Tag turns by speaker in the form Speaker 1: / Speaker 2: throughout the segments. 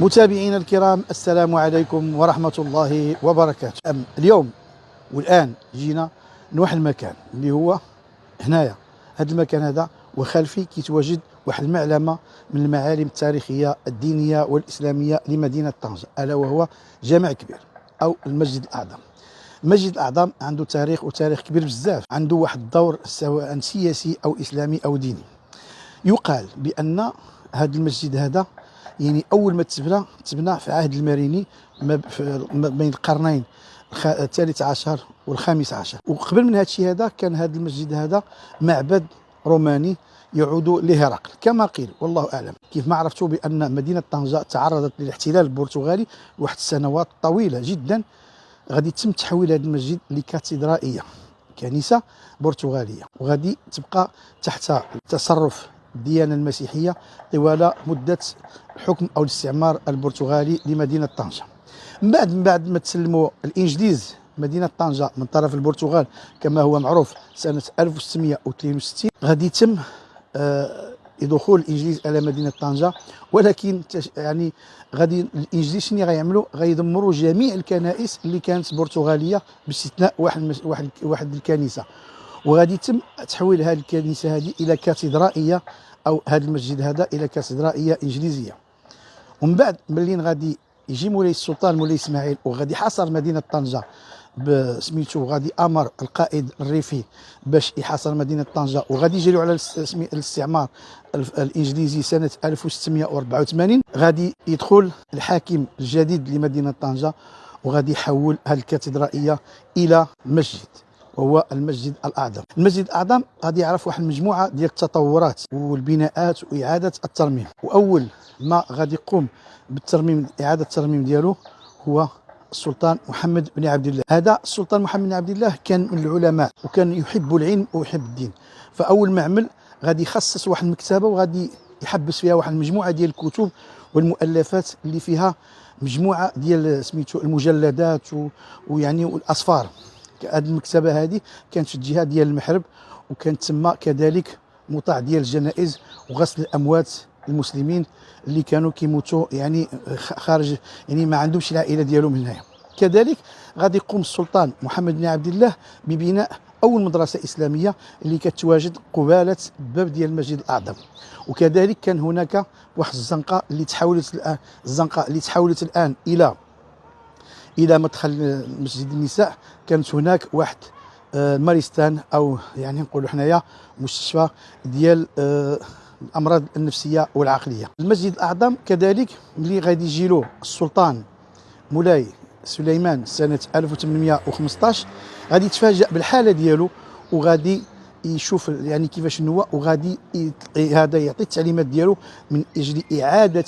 Speaker 1: متابعينا الكرام، السلام عليكم ورحمة الله وبركاته. اليوم والآن جينا لواحد المكان اللي هو هنايا. هذا المكان هذا وخلفي كيتواجد واحد المعلمة من المعالم التاريخية الدينية والإسلامية لمدينة طنجة، ألا وهو جامع كبير أو المسجد الأعظم. المسجد الأعظم عنده تاريخ وتاريخ كبير بزاف، عنده واحد الدور سواء سياسي أو إسلامي أو ديني. يقال بأن هذا المسجد هذا يعني أول ما تبنى في عهد الماريني بين القرنين الثالث عشر والخامس عشر. وقبل من هذا الشيء هذا كان هذا المسجد هذا معبد روماني يعود لهرقل كما قيل، والله أعلم. كيف ما عرفتوا بأن مدينة طنجة تعرضت للاحتلال البرتغالي واحد السنوات طويلة جدا، غادي يتم تحويل هذا المسجد لكاتدرائية، كنيسة برتغالية، وغادي تبقى تحت تصرف الديانة المسيحية طوال مدة الحكم أو الاستعمار البرتغالي لمدينة طنجة. من بعد ما تسلموا الإنجليز مدينة طنجة من طرف البرتغال كما هو معروف سنة 1662، غادي يتم دخول الإنجليز على مدينة طنجة. ولكن يعني غادي الإنجليز شنو غيعملوا؟ غيدمروا جميع الكنائس اللي كانت برتغالية باستثناء واحد الكنيسة، وغادي يتم تحويل هذه الكنيسة هذه إلى كاتدرائية، أو هذا المسجد هذا إلى كاتدرائية إنجليزية. ومن بعد ملي غادي يجي مولاي السلطان مولاي إسماعيل وغادي حاصر مدينة طنجة بسميتو، غادي أمر القائد الريفي باش يحاصر مدينة طنجة، وغادي يجريو على الاستعمار الإنجليزي سنة 1684. غادي يدخل الحاكم الجديد لمدينة طنجة وغادي يحول هذه الكاتدرائية إلى مسجد، وهو المسجد الأعظم. المسجد الأعظم غادي يعرف واحد المجموعة ديال التطورات والبناءات وإعادة الترميم، وأول ما غادي يقوم بالترميم إعادة الترميم ديالو هو السلطان محمد بن عبد الله. هذا السلطان محمد بن عبد الله كان من العلماء وكان يحب العلم ويحب الدين، فأول ما عمل غادي يخصص واحد المكتبة وغادي يحبس فيها واحد المجموعة ديال الكتب والمؤلفات اللي فيها مجموعة ديال سميتو المجلدات ويعني والأصفار. هذه المكتبة هذه كانت في الجهة ديال المحرب، وكانت تما كذلك مطاع ديال الجنائز وغسل الأموات المسلمين اللي كانوا كيموتوا يعني خارج، يعني ما عندهمش العائلة ديالهم هنايا. كذلك غادي يقوم السلطان محمد بن عبد الله ببناء أول مدرسة إسلامية اللي كتواجد قبالة الباب ديال المسجد الأعظم. وكذلك كان هناك واحد الزنقة اللي تحولت الآن إلى مدخل مسجد النساء. كانت هناك واحد ماريستان، أو يعني نقولوا حنايا مستشفى ديال الأمراض النفسية والعقلية. المسجد الأعظم كذلك ملي غادي يجي له السلطان مولاي سليمان سنة 1815 غادي يتفاجأ بالحالة ديالو، وغادي يشوف يعني كيفاش هو، وغادي هذا يعطي التعليمات ديالو من اجل اعاده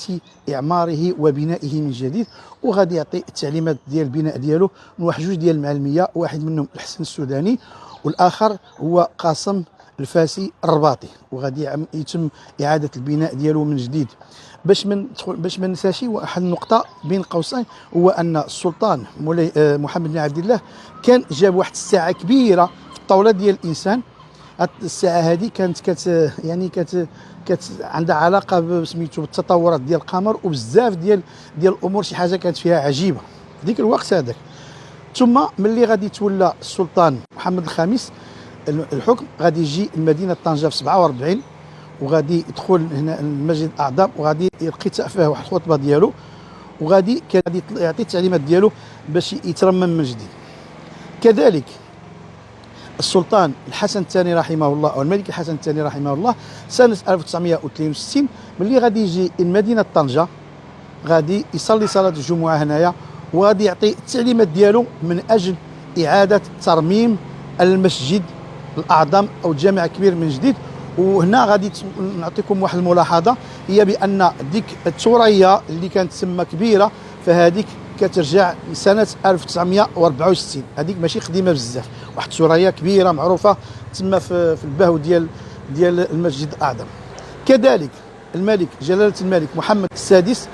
Speaker 1: اعماره وبنائه من جديد. وغادي يعطي التعليمات ديال البناء ديالو من واحد جوج ديال المعلميه، واحد منهم الحسن السوداني والاخر هو قاسم الفاسي الرباطي، وغادي يتم اعاده البناء ديالو من جديد. باش ما ننساش واحد النقطه بين قوسين، هو ان السلطان مولاي محمد بن عبد الله كان جاب واحد الساعه كبيره في الطاوله ديال الانسان. الساعه هذه كانت كانت عندها علاقه بسميتو بالتطورات ديال القمر وبزاف ديال الامور، شي حاجه كانت فيها عجيبه ديك الوقت هذاك. ثم ملي غادي يتولى السلطان محمد الخامس الحكم، غادي يجي لمدينه طنجه في 47 وغادي يدخل هنا المسجد الاعظم، وغادي يلقي فيه واحد الخطبه ديالو، وغادي يعطي التعليمات ديالو باش يترمم من جديد. كذلك السلطان الحسن الثاني رحمه الله، او الملك الحسن الثاني رحمه الله، سنه 1962 ملي غادي يجي لمدينه طنجه غادي يصلي صلاه الجمعه هنايا، وغادي يعطي التعليمات ديالو من اجل اعاده ترميم المسجد الاعظم او الجامع الكبير من جديد. وهنا غادي نعطيكم واحد الملاحظه، هي بان ديك الثوريه اللي كانت تسمى كبيره فهذيك كترجع لسنه 1964، هذيك ماشي قديمه بزاف، واحد الثوريه كبيره معروفه تسمى في البهو ديال المسجد الاعظم. كذلك الملك جلاله الملك محمد السادس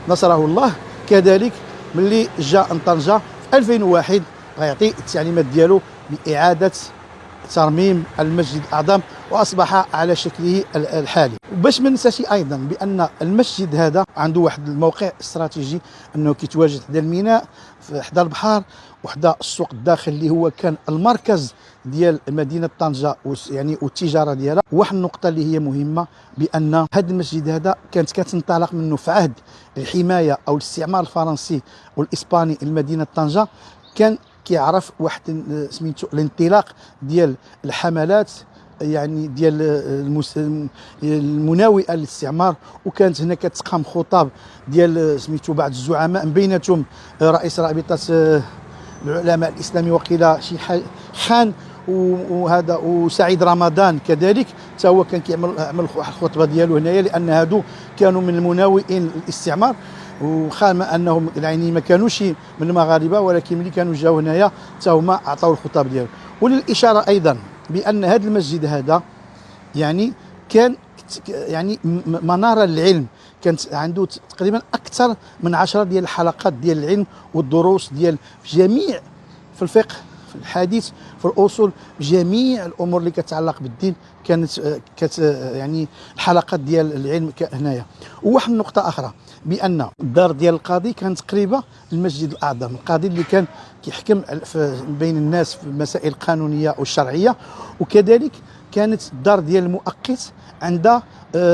Speaker 1: نصره الله، كذلك ملي جاء طنجه في 2001 غيعطي التعليمات ديالو باعاده ترميم المسجد الأعظم وأصبح على شكله الحالي. وباش ما ننساش أيضا بأن المسجد هذا عنده واحد الموقع استراتيجي، أنه كيتواجد حدا الميناء حدا البحر وحدا السوق الداخل اللي هو كان المركز ديال مدينه طنجه يعني والتجاره ديالها. واحد النقطه اللي هي مهمه، بان هذا المسجد هذا كانت كتنطلق منه في عهد الحمايه او الاستعمار الفرنسي والاسباني لمدينه طنجه، كان كيعرف واحد سميتو الانطلاق ديال الحملات يعني ديال المناوئه للاستعمار. وكانت هنا كتقام خطاب ديال سميتو بعض الزعماء، من بيناتهم رئيس رابطه العلماء الاسلامي وقيل شي خان، وهذا وسعيد رمضان كذلك حتى هو كان عمل الخطبه ديالو هنايا، لان هادو كانوا من المناوئين للاستعمار، وخام انهم يعني ما كانوش من المغاربه، ولكن ملي كانوا جاوا هنايا حتى هما عطاو الخطاب ديالو. وللاشاره ايضا بان هذا المسجد هذا يعني كان يعني مناره للعلم، كانت عنده تقريبا اكثر من 10 ديال الحلقات ديال العلم والدروس ديال جميع في الفقه، في الحديث، في الاصول، جميع الامور اللي كتعلق بالدين كانت يعني الحلقات ديال العلم هنايا. وواحد النقطه اخرى، بان الدار ديال القاضي كانت قريبه للمسجد الاعظم، القاضي اللي كان كيحكم بين الناس في المسائل القانونيه والشرعيه. وكذلك كانت الدار ديال المؤقت عندها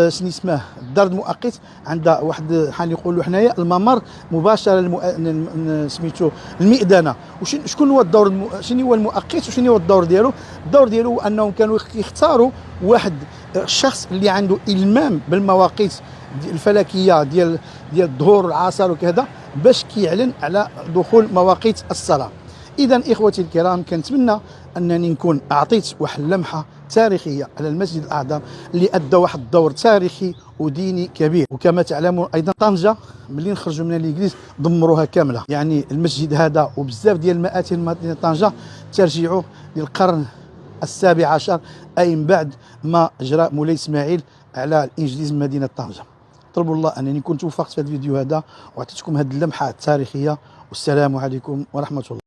Speaker 1: شنو اسمه، الدار المؤقت عندها واحد بحال يقولوا حنايا الممر مباشره سميتو المئذنه. شكون هو الدور شنو هو المؤقت وشنو هو الدور ديالو؟ الدور ديالو هو انهم كانوا يختاروا واحد الشخص اللي عنده المام بالمواقيت الفلكيه ديال الظهور والعصر وكذا، باش كيعلن على دخول مواقيت الصلاه. اذا اخوتي الكرام، كنتمنى انني نكون اعطيت واحد اللمحه تاريخيه على المسجد الاعظم اللي ادى واحد الدور تاريخي وديني كبير. وكما تعلمون ايضا طنجه ملي نخرجوا من الانجليز دمروها كامله، يعني المسجد هذا وبزاف ديال المآتم مدينه طنجه ترجعوا للقرن السابع عشر، اي من بعد ما جرى مولاي اسماعيل على الانجليز من مدينه طنجه. طلبوا الله انني كنت وفقت في هذا الفيديو هذا وعطيتكم هذه اللمحه التاريخيه، والسلام عليكم ورحمه الله.